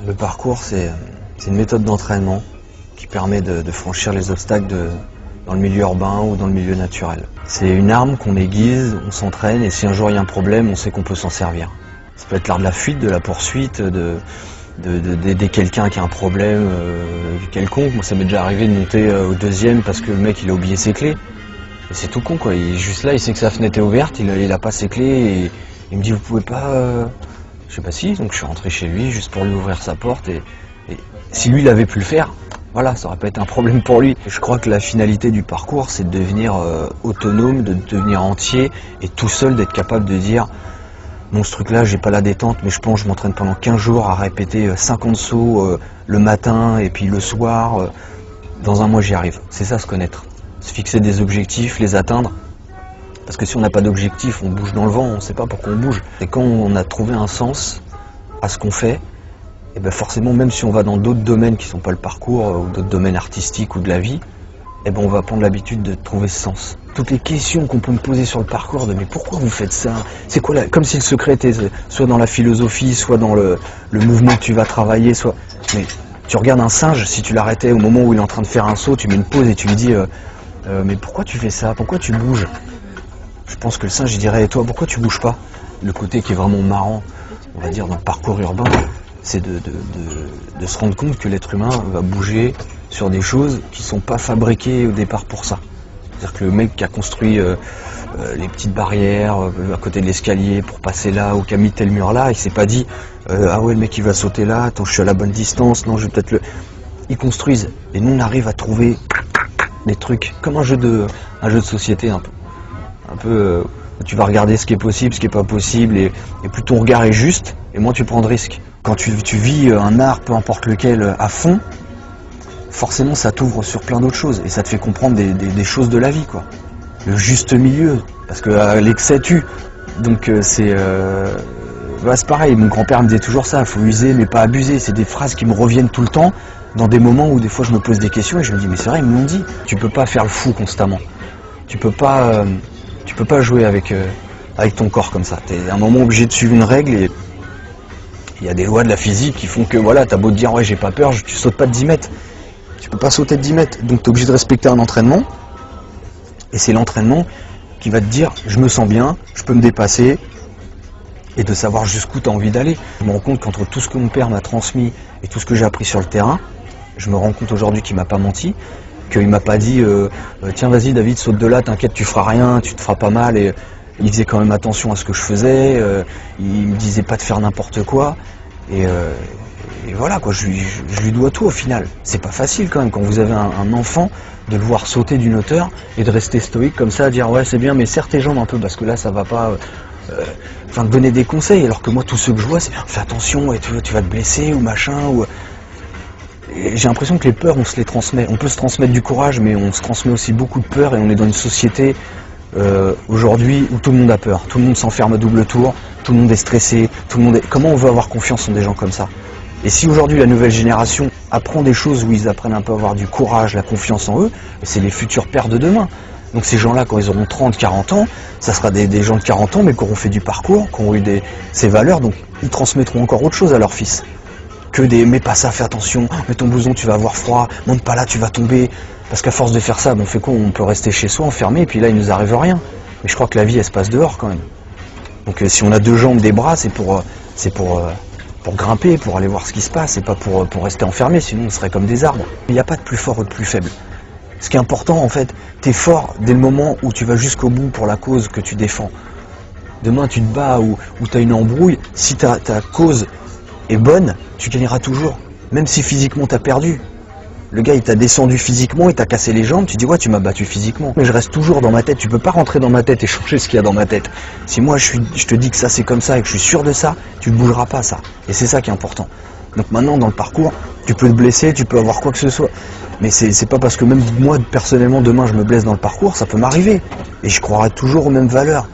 Le parcours, c'est une méthode d'entraînement qui permet de franchir les obstacles dans le milieu urbain ou dans le milieu naturel. C'est une arme qu'on aiguise, on s'entraîne et si un jour il y a un problème, on sait qu'on peut s'en servir. Ça peut être l'art de la fuite, de la poursuite, d'aider quelqu'un qui a un problème quelconque. Moi ça m'est déjà arrivé de monter au deuxième parce que le mec il a oublié ses clés. Et c'est tout con quoi, il est juste là, il sait que sa fenêtre est ouverte, il a pas ses clés et il me dit vous pouvez pas... Je sais pas si, donc je suis rentré chez lui juste pour lui ouvrir sa porte et si lui il avait pu le faire, voilà, ça aurait pas été un problème pour lui. Je crois que la finalité du parcours c'est de devenir autonome, de devenir entier et tout seul d'être capable de dire non ce truc là j'ai pas la détente mais je pense que je m'entraîne pendant 15 jours à répéter 50 sauts le matin et puis le soir, dans un mois j'y arrive. C'est ça se connaître, se fixer des objectifs, les atteindre. Parce que si on n'a pas d'objectif, on bouge dans le vent, on ne sait pas pourquoi on bouge. Et quand on a trouvé un sens à ce qu'on fait, et ben forcément, même si on va dans d'autres domaines qui ne sont pas le parcours, ou d'autres domaines artistiques ou de la vie, et ben on va prendre l'habitude de trouver ce sens. Toutes les questions qu'on peut me poser sur le parcours, de mais pourquoi vous faites ça? C'est quoi comme si le secret était soit dans la philosophie, soit dans le mouvement que tu vas travailler, soit... Mais tu regardes un singe, si tu l'arrêtais au moment où il est en train de faire un saut, tu mets une pause et tu lui dis mais pourquoi tu fais ça? Pourquoi tu bouges? Je pense que le singe il dirait et toi pourquoi tu bouges pas? Le côté qui est vraiment marrant, on va dire dans le parcours urbain, c'est de se rendre compte que l'être humain va bouger sur des choses qui sont pas fabriquées au départ pour ça. C'est-à-dire que le mec qui a construit les petites barrières à côté de l'escalier pour passer là ou qui a mis tel mur là, il s'est pas dit ah ouais le mec il va sauter là, attends je suis à la bonne distance, non je vais peut-être le... Ils construisent et nous on arrive à trouver des trucs comme un jeu de société un peu tu vas regarder ce qui est possible, ce qui est pas possible et plus ton regard est juste et moins tu prends de risques. Quand tu vis un art, peu importe lequel, à fond, forcément ça t'ouvre sur plein d'autres choses et ça te fait comprendre des choses de la vie quoi. Le juste milieu, parce que l'excès tue. Donc c'est pareil, mon grand-père me disait toujours ça, il faut user mais pas abuser. C'est des phrases qui me reviennent tout le temps dans des moments où des fois je me pose des questions et je me dis mais c'est vrai, ils me l'ont dit. Tu peux pas faire le fou constamment. Tu peux pas jouer avec ton corps comme ça. Tu es à un moment obligé de suivre une règle et il y a des lois de la physique qui font que voilà, t'as beau te dire ouais j'ai pas peur, tu sautes pas de 10 mètres. Tu peux pas sauter de 10 mètres, donc tu es obligé de respecter un entraînement. Et c'est l'entraînement qui va te dire je me sens bien, je peux me dépasser et de savoir jusqu'où tu as envie d'aller. Je me rends compte qu'entre tout ce que mon père m'a transmis et tout ce que j'ai appris sur le terrain, je me rends compte aujourd'hui qu'il m'a pas menti. Qu'il m'a pas dit tiens vas-y David saute de là, t'inquiète tu feras rien, tu te feras pas mal et il faisait quand même attention à ce que je faisais, il me disait pas de faire n'importe quoi et voilà quoi, je lui dois tout au final. C'est pas facile quand même quand vous avez un enfant de le voir sauter d'une hauteur et de rester stoïque comme ça, à dire ouais c'est bien mais serre tes jambes un peu parce que là ça va pas, enfin de donner des conseils alors que moi tout ce que je vois c'est fais attention et tu vas te blesser ou machin ou... J'ai l'impression que les peurs, on se les transmet. On peut se transmettre du courage, mais on se transmet aussi beaucoup de peur et on est dans une société aujourd'hui où tout le monde a peur. Tout le monde s'enferme à double tour, tout le monde est stressé, tout le monde est... Comment on veut avoir confiance en des gens comme ça? Et si aujourd'hui la nouvelle génération apprend des choses où ils apprennent un peu à avoir du courage, la confiance en eux, c'est les futurs pères de demain. Donc ces gens-là, quand ils auront 30, 40 ans, ça sera des gens de 40 ans, mais qui auront fait du parcours, qui auront eu ces valeurs, donc ils transmettront encore autre chose à leurs fils. Que des mets pas ça, fais attention, mets ton blouson, tu vas avoir froid, monte pas là, tu vas tomber. Parce qu'à force de faire ça, on fait quoi? On peut rester chez soi, enfermé, et puis là il nous arrive rien. Mais je crois que la vie elle se passe dehors quand même. Donc si on a deux jambes, des bras, c'est pour grimper, pour aller voir ce qui se passe, et pas pour rester enfermé, sinon on serait comme des arbres. Il n'y a pas de plus fort ou de plus faible. Ce qui est important en fait, t'es fort dès le moment où tu vas jusqu'au bout pour la cause que tu défends. Demain tu te bats ou t'as une embrouille, si ta cause est bonne, tu gagneras toujours, même si physiquement t'as perdu. Le gars il t'a descendu physiquement, il t'a cassé les jambes, tu dis ouais tu m'as battu physiquement. Mais je reste toujours dans ma tête, tu peux pas rentrer dans ma tête et changer ce qu'il y a dans ma tête. Si moi je te dis que ça c'est comme ça et que je suis sûr de ça, tu ne bougeras pas ça. Et c'est ça qui est important. Donc maintenant dans le parcours, tu peux te blesser, tu peux avoir quoi que ce soit. Mais c'est pas parce que même moi personnellement demain je me blesse dans le parcours, ça peut m'arriver. Et je croirai toujours aux mêmes valeurs.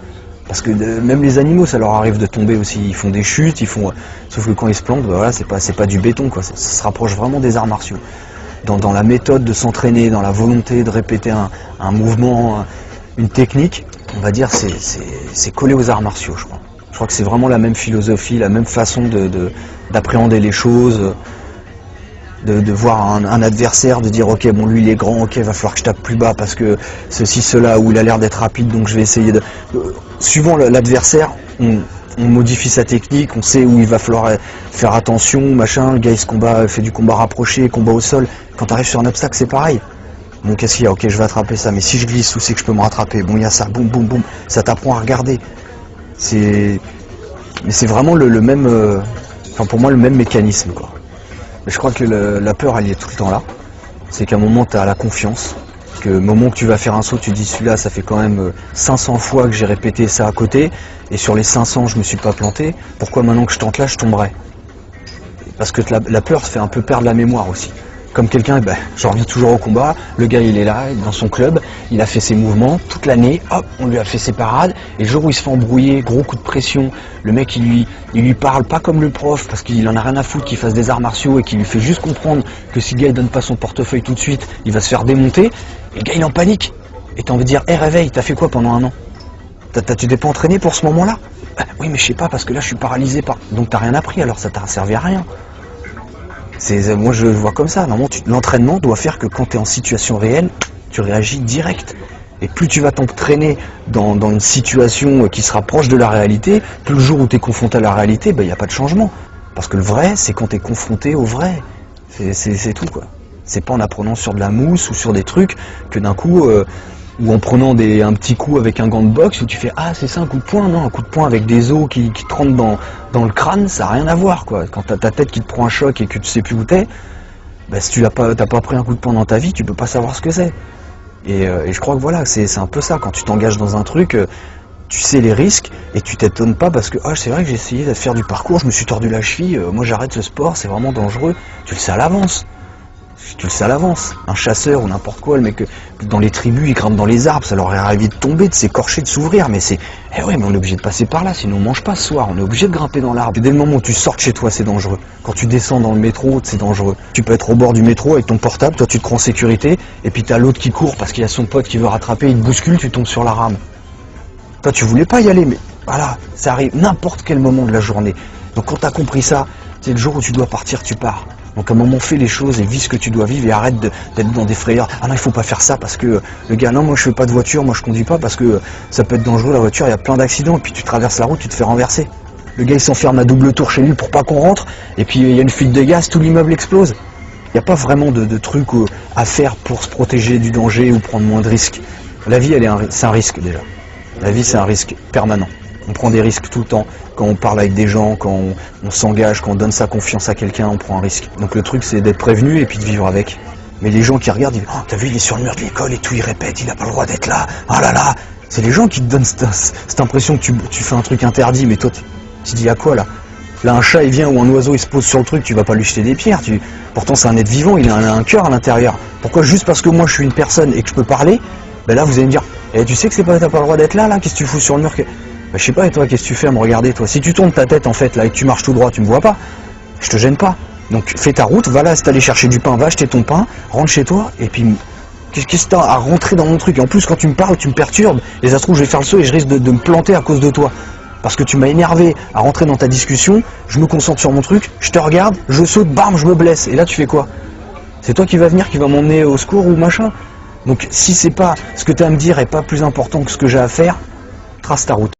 Parce que même les animaux, ça leur arrive de tomber aussi. Ils font des chutes, sauf que quand ils se plantent, voilà, c'est pas du béton, quoi. Ça se rapproche vraiment des arts martiaux. Dans la méthode de s'entraîner, dans la volonté de répéter un mouvement, une technique, on va dire, c'est collé aux arts martiaux, je crois. Je crois que c'est vraiment la même philosophie, la même façon d'appréhender les choses, de voir un adversaire, de dire ok bon lui il est grand, ok va falloir que je tape plus bas parce que ceci, cela, ou il a l'air d'être rapide donc je vais essayer de... Suivant l'adversaire, on modifie sa technique, on sait où il va falloir faire attention, machin, le gars il se combat, fait du combat rapproché, combat au sol. Quand tu arrives sur un obstacle c'est pareil. Bon qu'est-ce qu'il y a, ok je vais attraper ça, mais si je glisse, où c'est que je peux me rattraper? Bon il y a ça, boum boum boum, ça t'apprend à regarder. Mais c'est vraiment le même, enfin pour moi le même mécanisme quoi. Mais je crois que la peur elle est tout le temps là. C'est qu'à un moment tu as la confiance, que au moment que tu vas faire un saut tu te dis celui-là ça fait quand même 500 fois que j'ai répété ça à côté et sur les 500 je me suis pas planté, pourquoi maintenant que je tente là je tomberai? Parce que la peur fait un peu perdre la mémoire aussi. Comme quelqu'un, j'en reviens toujours au combat, le gars il est là, dans son club, il a fait ses mouvements toute l'année, hop, on lui a fait ses parades, et le jour où il se fait embrouiller, gros coup de pression, le mec il lui parle pas comme le prof, parce qu'il en a rien à foutre qu'il fasse des arts martiaux et qu'il lui fait juste comprendre que si le gars il donne pas son portefeuille tout de suite, il va se faire démonter, et le gars il est en panique, et t'as envie de dire, hé réveille, t'as fait quoi pendant un an? Tu t'es pas entraîné pour ce moment-là? Oui mais je sais pas, parce que là je suis paralysé par... Donc t'as rien appris, alors ça t'a servi à rien. Moi je le vois comme ça, normalement l'entraînement doit faire que quand tu es en situation réelle, tu réagis direct. Et plus tu vas t'entraîner dans une situation qui sera proche de la réalité, plus le jour où tu es confronté à la réalité, il n'y a pas de changement. Parce que le vrai, c'est quand tu es confronté au vrai. C'est tout quoi. C'est pas en apprenant sur de la mousse ou sur des trucs que d'un coup, ou en prenant un petit coup avec un gant de boxe où tu fais ah c'est ça un coup de poing, non, un coup de poing avec des os qui te rentrent dans le crâne, ça n'a rien à voir quoi. Quand t'as ta tête qui te prend un choc et que tu sais plus où t'es, si tu t'as pas pris un coup de poing dans ta vie, tu peux pas savoir ce que c'est. Et je crois que voilà, c'est un peu ça, quand tu t'engages dans un truc, tu sais les risques et tu t'étonnes pas parce que ah c'est vrai que j'ai essayé de faire du parcours, je me suis tordu la cheville, moi j'arrête ce sport, c'est vraiment dangereux, tu le sais à l'avance. Tu le sais à l'avance, un chasseur ou n'importe quoi, le mec dans les tribus, il grimpe dans les arbres, ça leur est arrivé de tomber, de s'écorcher, de s'ouvrir, mais c'est... Eh ouais, mais on est obligé de passer par là, sinon on mange pas ce soir, on est obligé de grimper dans l'arbre. Dès le moment où tu sors de chez toi, c'est dangereux. Quand tu descends dans le métro, c'est dangereux. Tu peux être au bord du métro avec ton portable, toi tu te crois en sécurité, et puis t'as l'autre qui court parce qu'il y a son pote qui veut rattraper, il te bouscule, tu tombes sur la rame. Toi tu voulais pas y aller, mais voilà, ça arrive n'importe quel moment de la journée. Donc quand t'as compris ça, c'est le jour où tu dois partir, tu pars. Donc à un moment, fais les choses et vis ce que tu dois vivre et arrête d'être dans des frayeurs. Ah non, il faut pas faire ça parce que le gars, non, moi je fais pas de voiture, moi je conduis pas parce que ça peut être dangereux la voiture, il y a plein d'accidents et puis tu traverses la route, tu te fais renverser. Le gars il s'enferme à double tour chez lui pour pas qu'on rentre et puis il y a une fuite de gaz, tout l'immeuble explose. Il n'y a pas vraiment de trucs à faire pour se protéger du danger ou prendre moins de risques. La vie, c'est un risque déjà. La vie, c'est un risque permanent. On prend des risques tout le temps. Quand on parle avec des gens, quand on s'engage, quand on donne sa confiance à quelqu'un, on prend un risque. Donc le truc, c'est d'être prévenu et puis de vivre avec. Mais les gens qui regardent, ils disent « Oh, t'as vu, il est sur le mur de l'école et tout, il répète, il n'a pas le droit d'être là. Oh là là !» C'est les gens qui te donnent cette impression que tu fais un truc interdit, mais toi, tu dis à quoi là? Là, un chat, il vient ou un oiseau, il se pose sur le truc, tu vas pas lui jeter des pierres. Pourtant, c'est un être vivant, il a un cœur à l'intérieur. Pourquoi juste parce que moi, je suis une personne et que je peux parler, là, vous allez me dire « tu sais que t'as pas le droit d'être là, qu'est-ce que tu fous sur le mur ?» Je sais pas, et toi, qu'est-ce que tu fais à me regarder, toi? Si tu tournes ta tête, en fait, là, et que tu marches tout droit, tu me vois pas. Je te gêne pas. Donc, fais ta route, va là, si t'es allé chercher du pain, va acheter ton pain, rentre chez toi, et puis, qu'est-ce que t'as à rentrer dans mon truc? Et en plus, quand tu me parles, tu me perturbes, et ça se trouve, je vais faire le saut et je risque de me planter à cause de toi. Parce que tu m'as énervé à rentrer dans ta discussion, je me concentre sur mon truc, je te regarde, je saute, bam, je me blesse. Et là, tu fais quoi? C'est toi qui vas venir, qui va m'emmener au secours ou machin? Donc, si c'est pas ce que t'as à me dire est pas plus important que ce que j'ai à faire, trace ta route.